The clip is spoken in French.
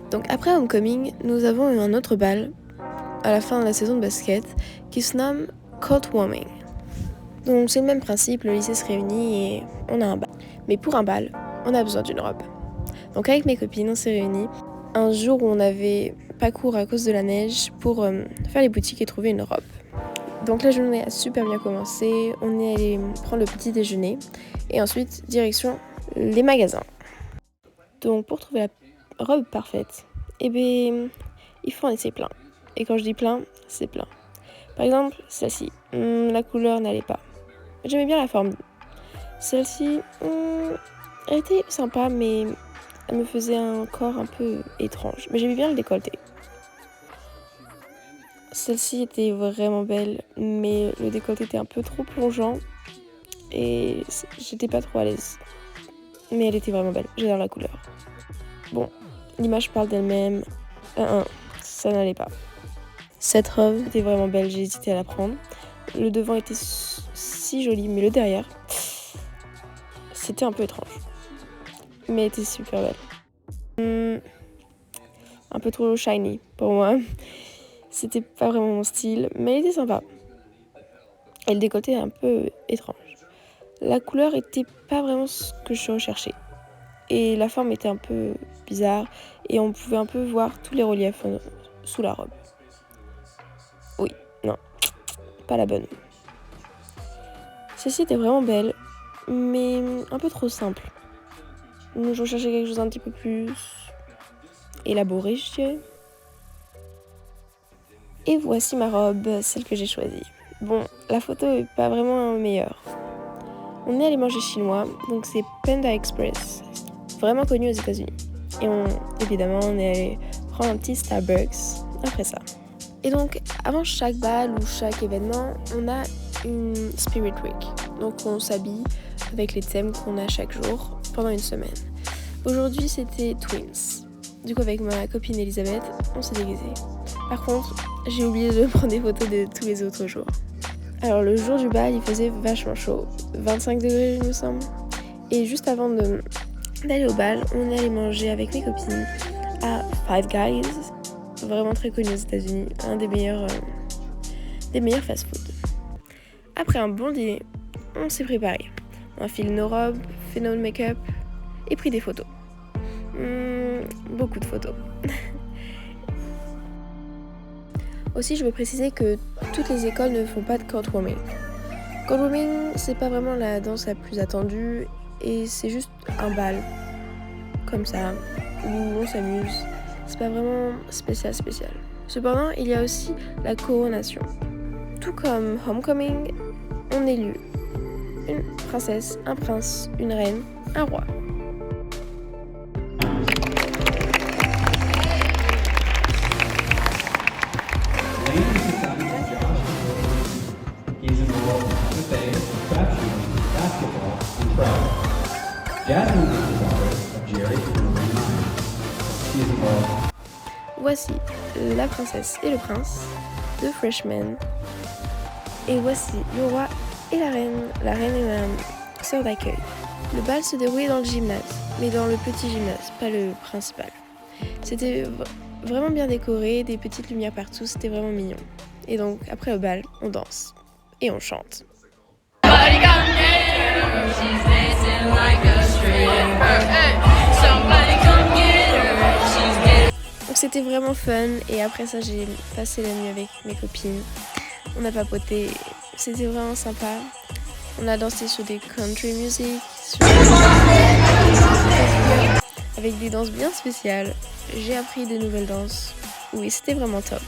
Donc après Homecoming, nous avons eu un autre bal à la fin de la saison de basket qui se nomme Court Warming. Donc c'est le même principe, le lycée se réunit et on a un bal. Mais pour un bal, on a besoin d'une robe. Donc avec mes copines, on s'est réunis un jour où on n'avait pas cours à cause de la neige pour faire les boutiques et trouver une robe. Donc la journée a super bien commencé, on est allé prendre le petit déjeuner et ensuite direction les magasins. Donc pour trouver la robe parfaite, il faut en essayer plein. Et quand je dis plein, c'est plein. Par exemple, celle-ci, la couleur n'allait pas. J'aimais bien la forme. Celle-ci, elle était sympa, mais elle me faisait un corps un peu étrange. Mais j'aimais bien le décolleté. Celle-ci était vraiment belle, mais le décolleté était un peu trop plongeant. Et j'étais pas trop à l'aise. Mais elle était vraiment belle, j'adore la couleur. Bon, l'image parle d'elle-même. Ça n'allait pas. Cette robe était vraiment belle, j'ai hésité à la prendre. Le devant était si joli, mais le derrière, c'était un peu étrange. Mais elle était super belle. Un peu trop shiny pour moi. C'était pas vraiment mon style, mais elle était sympa. Et le décolleté est un peu étrange. La couleur était pas vraiment ce que je recherchais. Et la forme était un peu bizarre. Et on pouvait un peu voir tous les reliefs sous la robe. Oui, non, pas la bonne. Celle-ci était vraiment belle, mais un peu trop simple. Donc je recherchais quelque chose un petit peu plus élaboré, je dirais. Et voici ma robe, celle que j'ai choisie. Bon, la photo est pas vraiment meilleure. On est allé manger chinois, donc c'est Panda Express, vraiment connu aux États-Unis. Et évidemment, on est allé prendre un petit Starbucks après ça. Et donc, avant chaque bal ou chaque événement, on a une Spirit Week. Donc, on s'habille avec les thèmes qu'on a chaque jour pendant une semaine. Aujourd'hui, c'était Twins. Du coup, avec ma copine Elisabeth, on s'est déguisés. Par contre, j'ai oublié de prendre des photos de tous les autres jours. Alors, le jour du bal, il faisait vachement chaud. 25 degrés, il me semble. Et juste avant d'aller au bal, on est allé manger avec mes copines à Five Guys. Vraiment très connu aux États-Unis, un des meilleurs fast-food. Après un bon dîner, on s'est préparé. On a filé nos robes, fait notre make-up et pris des photos. Beaucoup de photos. Aussi, je veux préciser que toutes les écoles ne font pas de court warming. Court warming, c'est pas vraiment la danse la plus attendue et c'est juste un bal, comme ça, où on s'amuse. C'est pas vraiment spécial. Cependant, il y a aussi la coronation. Tout comme Homecoming, on élit une princesse, un prince, une reine, un roi. Voici la princesse et le prince de Freshmen. Et voici le roi et la reine. La reine est ma sœur d'accueil. Le bal se déroulait dans le gymnase, mais dans le petit gymnase, pas le principal. C'était vraiment bien décoré, des petites lumières partout, c'était vraiment mignon. Et donc, après le bal, on danse et on chante. Donc c'était vraiment fun et après ça j'ai passé la nuit avec mes copines. On a papoté, c'était vraiment sympa. On a dansé sur des country music, avec des danses bien spéciales. J'ai appris de nouvelles danses. Oui, c'était vraiment top.